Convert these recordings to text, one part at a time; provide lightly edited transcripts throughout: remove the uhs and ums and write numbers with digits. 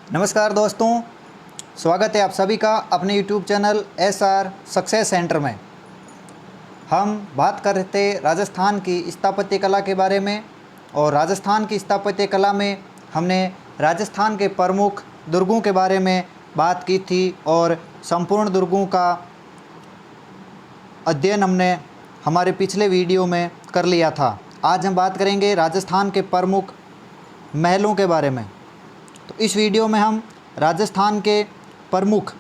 नमस्कार दोस्तों, स्वागत है आप सभी का अपने YouTube channel SR success centre में। हम बात कर रहे थे राजस्थान की स्थापत्य कला के बारे में, और राजस्थान की स्थापत्य कला में हमने राजस्थान के प्रमुख दुर्गों के बारे में बात की थी और संपूर्ण दुर्गों का अध्ययन हमने हमारे पिछले वीडियो में कर लिया था। आज हम बात करेंगे राजस्थान के प्रमुख महलों के बारे में। तो इस वीडियो में हम राजस्थान के प्रमुख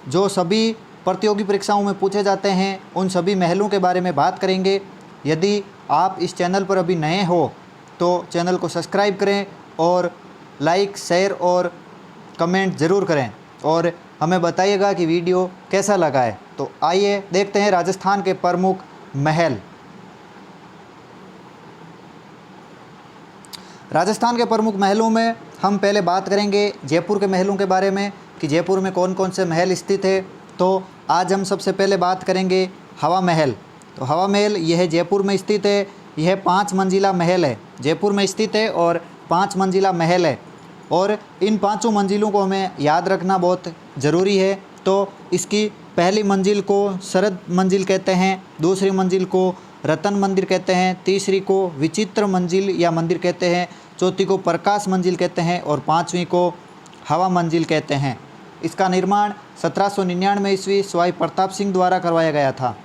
जो सभी प्रतियोगी परीक्षाओं में पूछे जाते हैं उन सभी महलों के बारे में बात करेंगे। यदि आप इस चैनल पर अभी नए हो तो चैनल को सब्सक्राइब करें और लाइक, शेयर और कमेंट ज़रूर करें, और हमें बताइएगा कि वीडियो कैसा लगा है। तो आइए देखते हैं राजस्थान के प्रमुख महल। राजस्थान के प्रमुख महलों में हम पहले बात करेंगे जयपुर के महलों के बारे में कि जयपुर में कौन कौन से महल स्थित है। तो आज हम सबसे पहले बात करेंगे हवा महल। तो हवा महल यह जयपुर में स्थित है। यह 5 मंजिला महल है, जयपुर में स्थित है और 5 मंजिला महल है। और इन 5 मंजिलों को हमें याद रखना बहुत ज़रूरी है। तो इसकी पहली मंजिल को शरद मंजिल कहते हैं, दूसरी मंजिल को रतन मंदिर कहते हैं, तीसरी को विचित्र मंजिल या मंदिर कहते हैं, चौथी को प्रकाश मंजिल कहते हैं और 5वीं को हवा मंजिल कहते हैं। इसका निर्माण 1799 ईस्वी सवाई प्रताप सिंह द्वारा करवाया गया था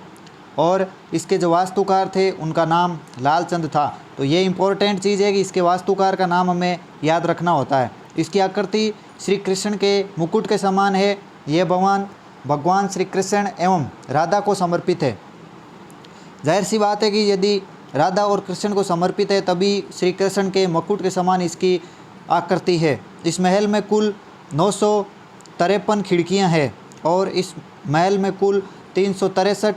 और इसके जो वास्तुकार थे उनका नाम लालचंद था। तो ये इम्पोर्टेंट चीज़ है कि इसके वास्तुकार का नाम हमें याद रखना होता है। इसकी आकृति श्री कृष्ण के मुकुट के समान है। यह भगवान श्री कृष्ण एवं राधा को समर्पित है। जाहिर सी बात है कि यदि राधा और कृष्ण को समर्पित है तभी श्री कृष्ण के मुकुट के समान इसकी आकृति है। इस महल में कुल 953 खिड़कियां हैं और इस महल में कुल 363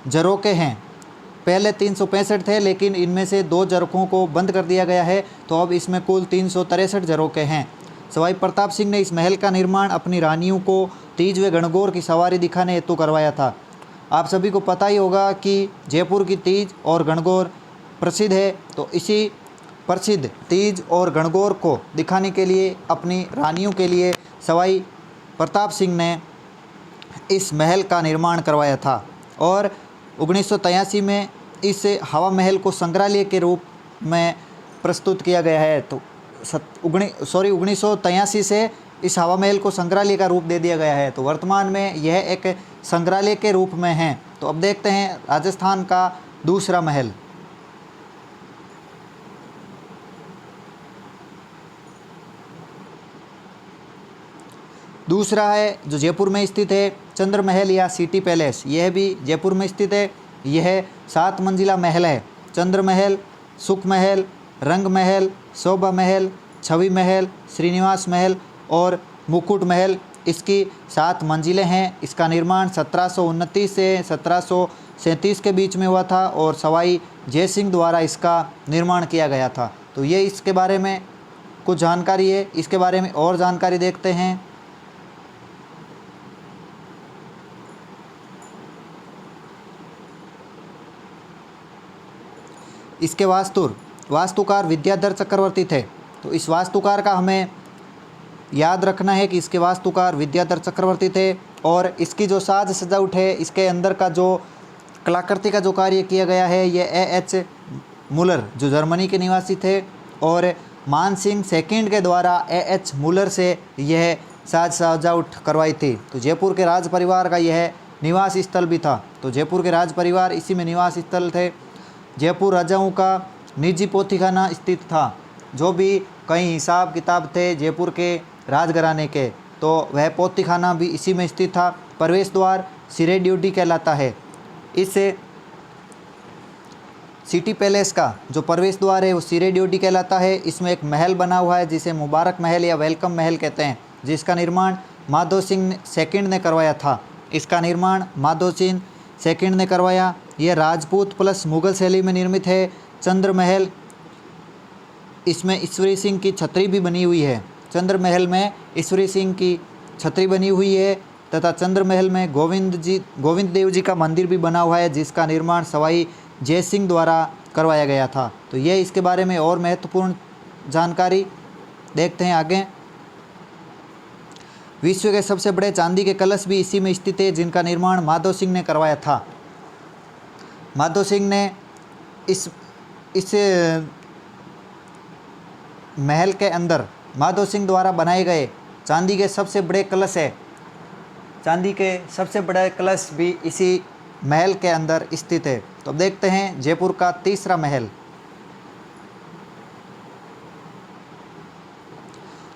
झरोखे हैं। पहले 365 थे, लेकिन इनमें से 2 झरोखों को बंद कर दिया गया है, तो अब इसमें कुल 363 झरोखे हैं। सवाई प्रताप सिंह ने इस महल का निर्माण अपनी रानियों को तीज व गणगौर की सवारी दिखाने हेतु करवाया था। आप सभी को पता ही होगा कि जयपुर की तीज और गणगौर प्रसिद्ध है। तो इसी प्रसिद्ध तीज और गणगौर को दिखाने के लिए अपनी रानियों के लिए सवाई प्रताप सिंह ने इस महल का निर्माण करवाया था। और 1983 में इस हवा महल को संग्रहालय के रूप में प्रस्तुत किया गया है। तो 1983 से इस हवा महल को संग्रहालय का रूप दे दिया गया है। तो वर्तमान में यह एक संग्रहालय के रूप में है। तो अब देखते हैं राजस्थान का दूसरा महल। दूसरा है जो जयपुर में स्थित है चंद्र महल या सिटी पैलेस। यह भी जयपुर में स्थित है। यह 7 मंजिला महल है। चंद्र महल, सुख महल, रंग महल, शोभा महल, छवि महल, श्रीनिवास महल और मुकुट महल, इसकी 7 मंजिलें हैं। इसका निर्माण 1729 से 1737 के बीच में हुआ था और सवाई जयसिंह द्वारा इसका निर्माण किया गया था। तो ये इसके बारे में कुछ जानकारी है। इसके बारे में और जानकारी देखते हैं। इसके वास्तुकार विद्याधर चक्रवर्ती थे। तो इस वास्तुकार का हमें याद रखना है कि इसके वास्तुकार विद्याधर चक्रवर्ती थे। और इसकी जो साज सजावट है, इसके अंदर का जो कलाकृति का जो कार्य किया गया है, ये A.H. मुलर जो जर्मनी के निवासी थे और मानसिंह सेकंड के द्वारा A.H. मुलर से यह साज सजावट करवाई थी। तो जयपुर के राज परिवार का यह निवास स्थल भी था। तो जयपुर के राज परिवार इसी में निवास स्थल थे। जयपुर राजाओं का निजी पोथीखाना स्थित था। जो भी कई हिसाब किताब थे जयपुर के राजघराने के, तो वह पोथीखाना भी इसी में स्थित था। प्रवेश द्वार सिरे ड्यूटी कहलाता है। इस सिटी पैलेस का जो प्रवेश द्वार है वो सिरे ड्यूटी कहलाता है। इसमें एक महल बना हुआ है जिसे मुबारक महल या वेलकम महल कहते हैं, जिसका निर्माण माधो सिंह सेकंड ने करवाया था। इसका निर्माण माधो सिंह सेकंड ने करवाया। यह राजपूत प्लस मुगल शैली में निर्मित है। चंद्र महल, इसमें ईश्वरी सिंह की छतरी भी बनी हुई है। चंद्र महल में ईश्वरी सिंह की छतरी बनी हुई है तथा चंद्र महल में गोविंद देव जी का मंदिर भी बना हुआ है, जिसका निर्माण सवाई जयसिंह द्वारा करवाया गया था। तो ये इसके बारे में और महत्वपूर्ण जानकारी देखते हैं आगे। विश्व के सबसे बड़े चांदी के कलश भी इसी में स्थित है, जिनका निर्माण माधो सिंह ने करवाया था। माधो सिंह ने इस महल के अंदर माधो सिंह द्वारा बनाए गए चांदी के सबसे बड़े कलश है, चांदी के सबसे बड़ा कलश भी इसी महल के अंदर स्थित है। तो अब देखते हैं जयपुर का तीसरा महल।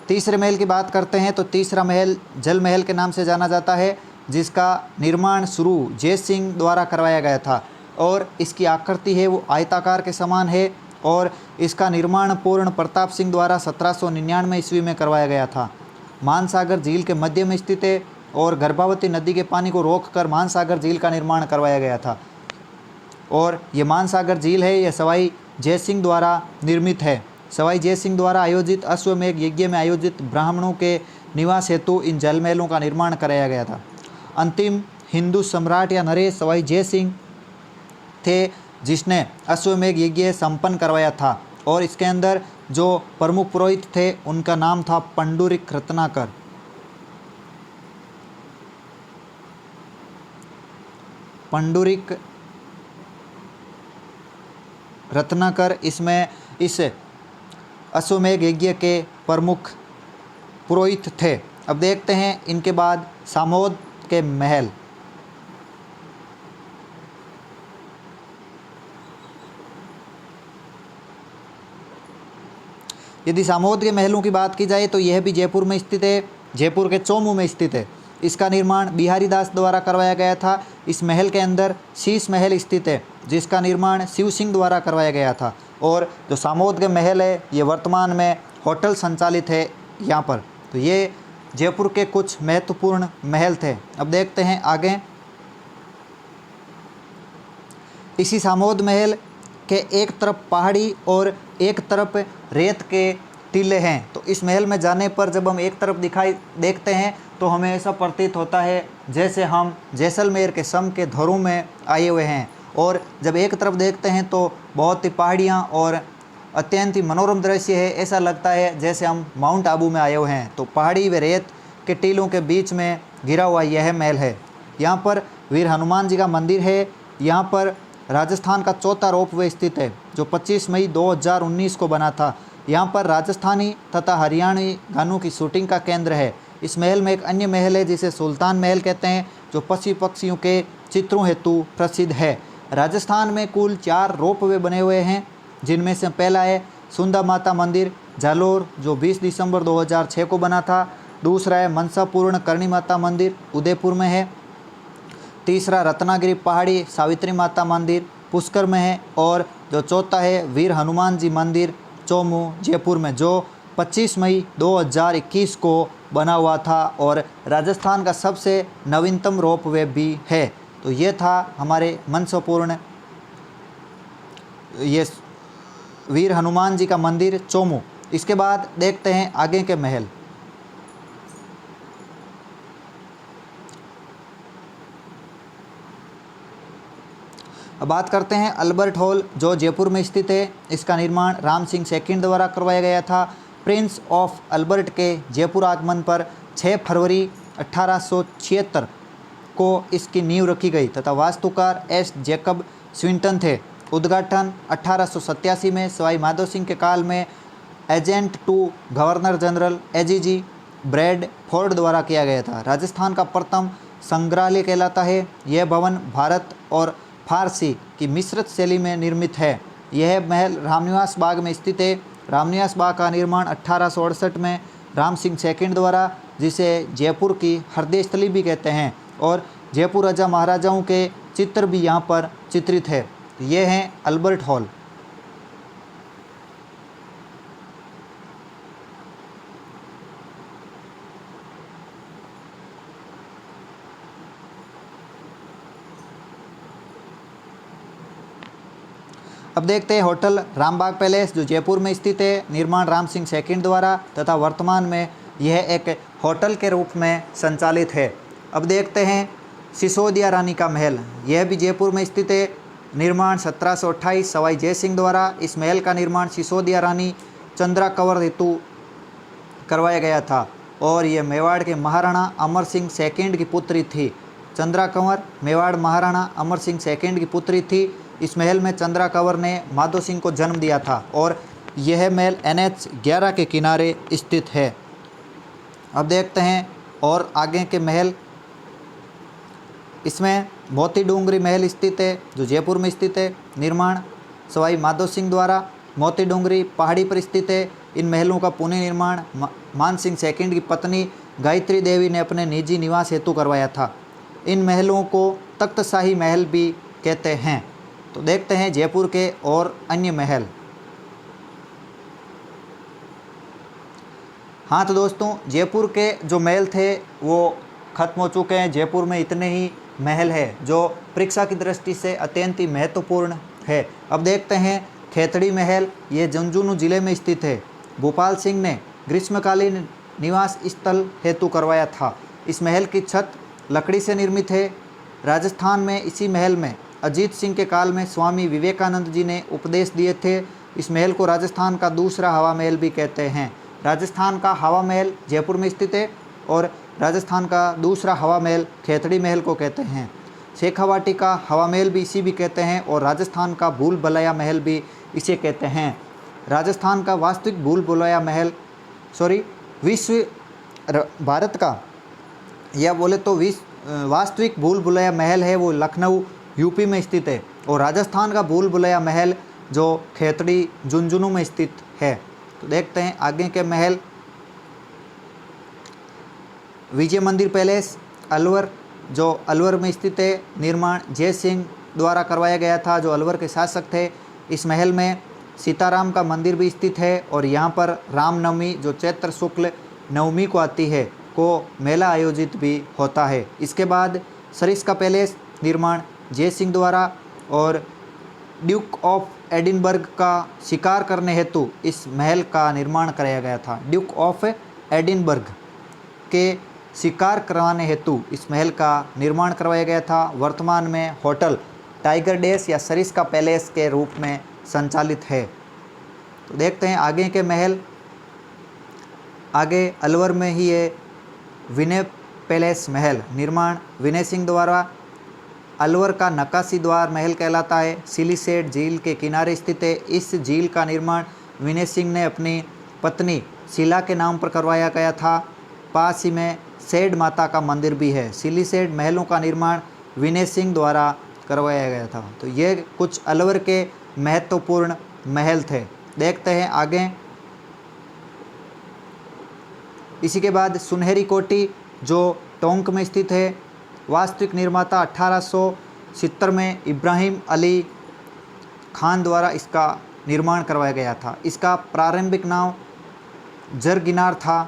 तीसरे महल की बात करते हैं तो तीसरा महल जल महल के नाम से जाना जाता है, जिसका निर्माण शुरू जय सिंह द्वारा करवाया गया था और इसकी आकृति है वो आयताकार के समान है और इसका निर्माण पूर्ण प्रताप सिंह द्वारा 1799 ईस्वी में करवाया गया था। मानसागर झील के मध्य में स्थित है और गर्भावती नदी के पानी को रोककर मानसागर झील का निर्माण करवाया गया था और ये मानसागर झील है, यह सवाई जय सिंह द्वारा निर्मित है। सवाई जय सिंह द्वारा आयोजित अश्वमेध यज्ञ में आयोजित ब्राह्मणों के निवास हेतु इन जल महलों का निर्माण कराया गया था। अंतिम हिंदू सम्राट या नरेश सवाई जय सिंह थे, जिसने अश्वमेध यज्ञ संपन्न करवाया था और इसके अंदर जो प्रमुख पुरोहित थे उनका नाम था पंडुरिक रत्नाकर। पंडुरिक रत्नाकर इसमें इस अश्वमेध यज्ञ के प्रमुख पुरोहित थे। अब देखते हैं इनके बाद सामोद के महल। यदि सामोद के महलों की बात की जाए तो यह भी जयपुर में स्थित है, जयपुर के चौमू में स्थित है। इसका निर्माण बिहारी दास द्वारा करवाया गया था। इस महल के अंदर शीश महल स्थित है, जिसका निर्माण शिव सिंह द्वारा करवाया गया था और जो सामोद के महल है ये वर्तमान में होटल संचालित है यहाँ पर। तो ये जयपुर के कुछ महत्वपूर्ण महल थे। अब देखते हैं आगे। इसी सामोद महल के एक तरफ पहाड़ी और एक तरफ रेत के टीले हैं। तो इस महल में जाने पर जब हम एक तरफ देखते हैं तो हमें ऐसा प्रतीत होता है जैसे हम जैसलमेर के सम के धरों में आए हुए हैं और जब एक तरफ देखते हैं तो बहुत ही पहाड़ियाँ और अत्यंत ही मनोरम दृश्य है। ऐसा लगता है जैसे हम माउंट आबू में आए हुए हैं। तो पहाड़ी व रेत के टीलों के बीच में घिरा हुआ यह महल है। यहाँ पर वीर हनुमान जी का मंदिर है। यहाँ पर राजस्थान का चौथा रोपवे स्थित है जो 25 मई 2019 को बना था। यहाँ पर राजस्थानी तथा हरियाणवी गानों की शूटिंग का केंद्र है। इस महल में एक अन्य महल है जिसे सुल्तान महल कहते हैं, जो पशु पक्षियों के चित्रों हेतु प्रसिद्ध है। राजस्थान में कुल 4 रोपवे बने हुए हैं, जिनमें से पहला है सुंदा माता मंदिर जालोर जो 20 दिसंबर 2006 को बना था। दूसरा है मनसापूर्ण करणी माता मंदिर उदयपुर में है। तीसरा रत्नागिरी पहाड़ी सावित्री माता मंदिर पुष्कर में है और जो चौथा है वीर हनुमान जी मंदिर चौमू जयपुर में, जो 25 मई 2021 को बना हुआ था और राजस्थान का सबसे नवीनतम रोपवे भी है। तो ये था हमारे मनसापूर्ण ये वीर हनुमान जी का मंदिर चौमू। इसके बाद देखते हैं आगे के महल। अब बात करते हैं अल्बर्ट हॉल जो जयपुर में स्थित है। इसका निर्माण राम सिंह सेकंड द्वारा करवाया गया था। प्रिंस ऑफ अल्बर्ट के जयपुर आगमन पर 6 फरवरी 1876 को इसकी नींव रखी गई तथा वास्तुकार एस जैकब स्विंटन थे। उद्घाटन 1887 में सवाई माधो सिंह के काल में agent to governor general AGG Bradford द्वारा किया गया था। राजस्थान का प्रथम संग्रहालय कहलाता है। यह भवन भारत और फारसी की मिश्रित शैली में निर्मित है। यह महल रामनिवास बाग में स्थित है। रामनिवास बाग का निर्माण 1868 में राम सिंह सेकंड द्वारा, जिसे जयपुर की हृदय स्थली भी कहते हैं, और जयपुर राजा महाराजाओं के चित्र भी यहाँ पर चित्रित है। ये हैं अल्बर्ट हॉल। अब देखते हैं होटल रामबाग पैलेस जो जयपुर में स्थित है। निर्माण राम सिंह सेकंड द्वारा तथा वर्तमान में यह एक होटल के रूप में संचालित है। अब देखते हैं सिसोदिया रानी का महल। यह भी जयपुर में स्थित है। निर्माण 1728 सवाई जय सिंह द्वारा। इस महल का निर्माण सिसोदिया रानी चंद्रा कंवर हेतु करवाया गया था। और ये मेवाड़ के महाराणा अमर सिंह सेकंड की पुत्री थी। चंद्रा कंवर मेवाड़ महाराणा अमर सिंह सेकंड की पुत्री थी। इस महल में चंद्रा कंवर ने माधो सिंह को जन्म दिया था और यह महल NH 11 के किनारे स्थित है। अब देखते हैं और आगे के महल। इसमें मोती डूंगरी महल स्थित है जो जयपुर में स्थित है। निर्माण सवाई माधो सिंह द्वारा। मोती डूंगरी पहाड़ी पर स्थित है। इन महलों का पुनर्निर्माण मान सिंह सेकंड की पत्नी गायत्री देवी ने अपने निजी निवास हेतु करवाया था। इन महलों को तख्तशाही महल भी कहते हैं। तो देखते हैं जयपुर के और अन्य महल। हाँ तो दोस्तों, जयपुर के जो महल थे वो ख़त्म हो चुके हैं। जयपुर में इतने ही महल है जो परीक्षा की दृष्टि से अत्यंत ही महत्वपूर्ण है। अब देखते हैं खेतड़ी महल। ये झुंझुनू जिले में स्थित है। भोपाल सिंह ने ग्रीष्मकालीन निवास स्थल हेतु करवाया था। इस महल की छत लकड़ी से निर्मित है। राजस्थान में इसी महल में अजीत सिंह के काल में स्वामी विवेकानंद जी ने उपदेश दिए थे। इस महल को राजस्थान का दूसरा हवा महल भी कहते हैं। राजस्थान का हवा महल जयपुर में स्थित है और राजस्थान का दूसरा हवा महल खेतड़ी महल को कहते हैं। शेखावाटी का हवा महल भी इसी भी कहते हैं और राजस्थान का भूल भुलैया महल भी इसे कहते हैं। राजस्थान का वास्तविक भूल भुलैया महल भारत का या बोले तो वास्तविक भूल भुलैया महल है वो लखनऊ यूपी में स्थित है और राजस्थान का भूल भुलैया महल जो खेतड़ी झुंझुनू में स्थित है। तो देखते हैं आगे के महल। विजय मंदिर पैलेस अलवर जो अलवर में स्थित है। निर्माण जय सिंह द्वारा करवाया गया था जो अलवर के शासक थे। इस महल में सीताराम का मंदिर भी स्थित है और यहाँ पर रामनवमी जो चैत्र शुक्ल नवमी को आती है को मेला आयोजित भी होता है। इसके बाद सरिस्का पैलेस निर्माण जय सिंह द्वारा और ड्यूक ऑफ एडिनबर्ग का शिकार करने हेतु इस महल का निर्माण कराया गया था। ड्यूक ऑफ एडिनबर्ग के शिकार करवाने हेतु इस महल का निर्माण करवाया गया था। वर्तमान में होटल टाइगर डैश या सरिस्का पैलेस के रूप में संचालित है। तो देखते हैं आगे के महल। आगे अलवर में ही है विनय पैलेस महल। निर्माण विनय सिंह द्वारा। अलवर का नक्काशी द्वार महल कहलाता है। सिलीसेट झील के किनारे स्थित है। इस झील का निर्माण विनय सिंह ने अपनी पत्नी शीला के नाम पर करवाया गया था। पास ही में सेड माता का मंदिर भी है। सिलीसेट महलों का निर्माण विनय सिंह द्वारा करवाया गया था। तो ये कुछ अलवर के महत्वपूर्ण महल थे। देखते हैं आगे। इसी के बाद सुनहरी कोठी जो टोंक में स्थित है। वास्तविक निर्माता 1870 में इब्राहिम अली खान द्वारा इसका निर्माण करवाया गया था। इसका प्रारंभिक नाम जरगिनार था।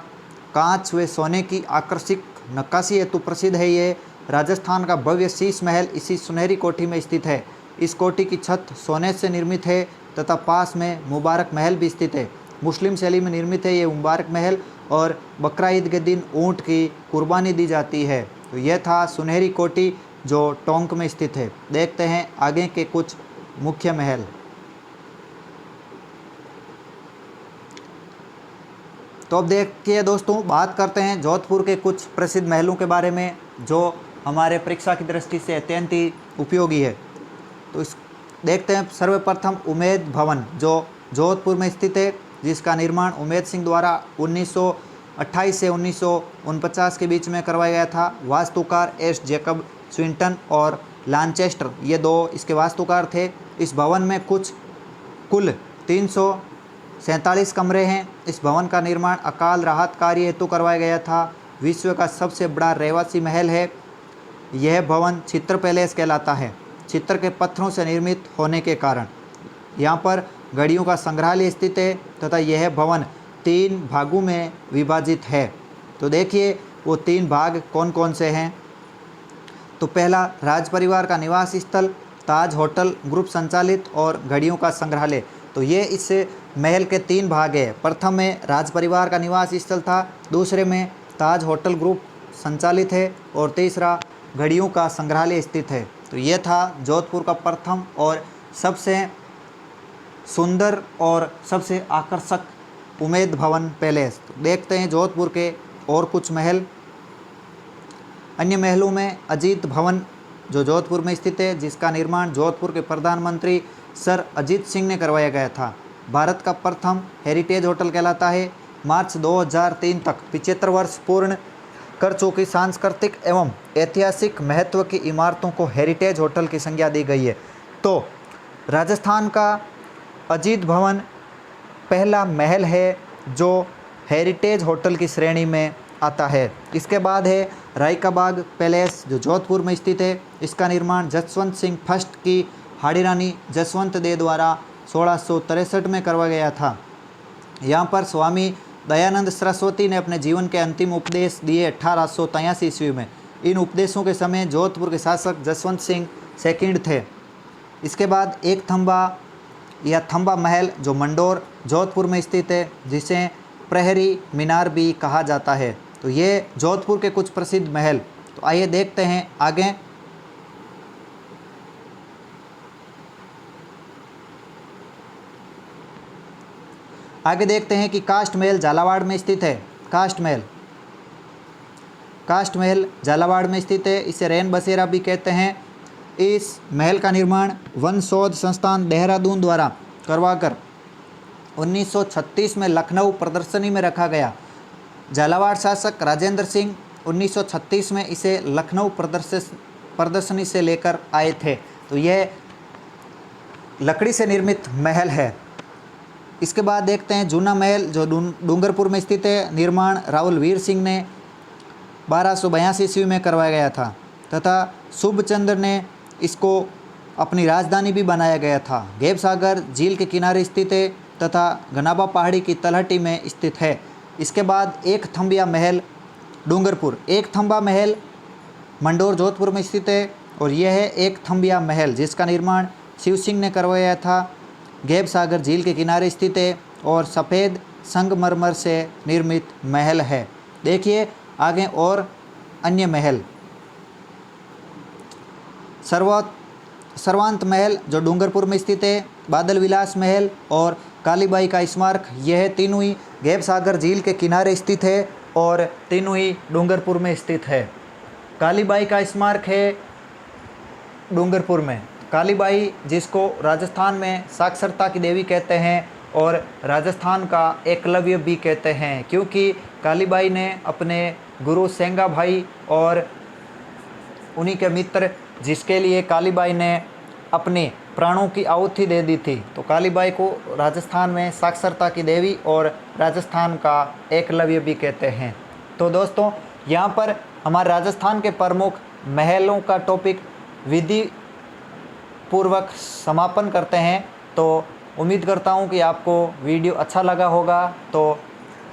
कांच व सोने की आकर्षक नक्काशी हेतु प्रसिद्ध है। ये राजस्थान का भव्य शीश महल इसी सुनहरी कोठी में स्थित है। इस कोठी की छत सोने से निर्मित है तथा पास में मुबारक महल भी स्थित है। मुस्लिम शैली में निर्मित है ये मुबारक महल और बकरा ईद के दिन ऊँट की कुर्बानी दी जाती है। तो यह था सुनहरी कोठी जो टोंक में स्थित है। देखते हैं आगे के कुछ मुख्य महल। तो अब देखिए दोस्तों, बात करते हैं जोधपुर के कुछ प्रसिद्ध महलों के बारे में जो हमारे परीक्षा की दृष्टि से अत्यंत ही उपयोगी है। तो इस देखते हैं सर्वप्रथम उमेद भवन जो जोधपुर में स्थित है, जिसका निर्माण उमेद सिंह द्वारा 1928 से 1949 के बीच में करवाया गया था। वास्तुकार एस जैकब स्विंटन और लानचेस्टर ये दो इसके वास्तुकार थे। इस भवन में कुल 347 कमरे हैं। इस भवन का निर्माण अकाल राहत कार्य हेतु करवाया गया था। विश्व का सबसे बड़ा रहवासी महल है। यह भवन चित्र पैलेस कहलाता है, चित्र के पत्थरों से निर्मित होने के कारण। यहाँ पर घड़ियों का संग्रहालय स्थित है तथा यह भवन 3 भागों में विभाजित है। तो देखिए वो 3 भाग कौन कौन से हैं। तो पहला राज परिवार का निवास स्थल, ताज होटल ग्रुप संचालित और घड़ियों का संग्रहालय। तो ये इस महल के 3 भाग हैं। प्रथम में राज परिवार का निवास स्थल था, दूसरे में ताज होटल ग्रुप संचालित है और तीसरा घड़ियों का संग्रहालय स्थित है। तो ये था जोधपुर का प्रथम और सबसे सुंदर और सबसे आकर्षक उमेद भवन पैलेस। तो देखते हैं जोधपुर के और कुछ महल। अन्य महलों में अजीत भवन जो जोधपुर में स्थित है, जिसका निर्माण जोधपुर के प्रधानमंत्री सर अजीत सिंह ने करवाया गया था। भारत का प्रथम हेरिटेज होटल कहलाता है। मार्च 2003 तक 75 वर्ष पूर्ण कर चुकी सांस्कृतिक एवं ऐतिहासिक महत्व की इमारतों को हेरिटेज होटल की संज्ञा दी गई है। तो राजस्थान का अजीत भवन पहला महल है जो हेरिटेज होटल की श्रेणी में आता है। इसके बाद है राय का बाग पैलेस जो जोधपुर में स्थित है। इसका निर्माण जसवंत सिंह फर्स्ट की हाड़ी रानी जसवंत दे द्वारा 1663 में करवाया गया था। यहाँ पर स्वामी दयानंद सरस्वती ने अपने जीवन के अंतिम उपदेश दिए 1883 ईस्वी में। इन उपदेशों के समय जोधपुर के शासक जसवंत सिंह सेकंड थे। इसके बाद एक थंबा या थंबा महल जो मंडोर जोधपुर में स्थित है, जिसे प्रहरी मीनार भी कहा जाता है। तो ये जोधपुर के कुछ प्रसिद्ध महल। तो आइए देखते हैं आगे। आगे देखते हैं कि कास्ट महल झालावाड़ में स्थित है। कास्ट महल झालावाड़ में स्थित है। इसे रैन बसेरा भी कहते हैं। इस महल का निर्माण वन शोध संस्थान देहरादून द्वारा करवाकर 1936 में लखनऊ प्रदर्शनी में रखा गया। झालावाड़ शासक राजेंद्र सिंह 1936 में इसे लखनऊ प्रदर्शनी से लेकर आए थे। तो यह लकड़ी से निर्मित महल है। इसके बाद देखते हैं जूना महल जो डूंगरपुर में स्थित है। निर्माण राहुल वीर सिंह ने 1282 ईस्वी में करवाया गया था तथा शुभचंद्र ने इसको अपनी राजधानी भी बनाया गया था। गेब सागर झील के किनारे स्थित है तथा गनाबा पहाड़ी की तलहटी में स्थित है। इसके बाद एक थंबिया महल डूंगरपुर। एक थंबा महल मंडोर जोधपुर में स्थित है और यह है एक थंबिया महल जिसका निर्माण शिव सिंह ने करवाया था। गेब सागर झील के किनारे स्थित है और सफ़ेद संगमरमर से निर्मित महल है। देखिए आगे और अन्य महल। सर्वांत महल जो डूंगरपुर में स्थित है। बादल विलास महल और कालीबाई का स्मारक, यह तीनों ही गेब सागर झील के किनारे स्थित है और तीनों ही डूंगरपुर में स्थित है। कालीबाई का स्मारक है डूंगरपुर में। कालीबाई जिसको राजस्थान में साक्षरता की देवी कहते हैं और राजस्थान का एकलव्य भी कहते हैं, क्योंकि कालीबाई ने अपने गुरु सेंगा भाई और उन्हीं के मित्र जिसके लिए कालीबाई ने अपने प्राणों की आहुति दे दी थी, तो कालीबाई को राजस्थान में साक्षरता की देवी और राजस्थान का एकलव्य भी कहते हैं। तो दोस्तों यहाँ पर हमारे राजस्थान के प्रमुख महलों का टॉपिक विधि पूर्वक समापन करते हैं। तो उम्मीद करता हूँ कि आपको वीडियो अच्छा लगा होगा। तो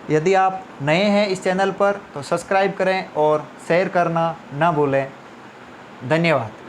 यदि आप नए हैं इस चैनल पर तो सब्सक्राइब करें और शेयर करना ना भूलें। धन्यवाद।